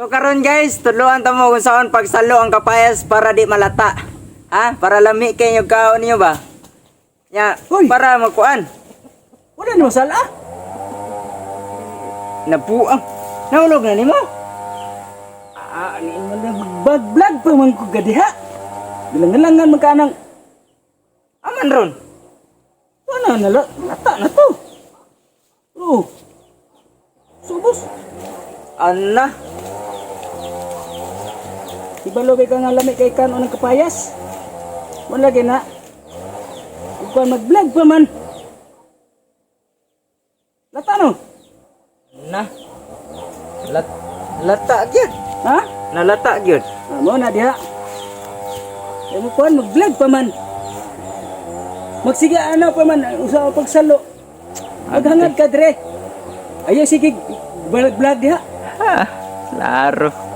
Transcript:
So karon guys, tuluan ta mo kung saan pagsalo ang kapayas para di malata. Ha? Para lami kay yung kaon niyo ba? Ya, Uy! para makuan. Wala ni masala. Nabuang. Nahulog na nimo. Ni bag-vlog pa man ko gadiha. Bilang-langan magkanang Aman ron. wala na lata na to. Oh. Subos. Ana. Ibalo kay ka nga lami kay kanon ng kapayas. Wala lagi na. Ug mag-vlog pa man. Lata no? Na. Lata gyud. Ha? Nalata gyud. Mo na diha. Ay mo kuan mag-vlog pa man. Magsiga ano pa man usa pagsalo. Maghangad ka dre. Ayo sige vlog diha. Ha, klaro.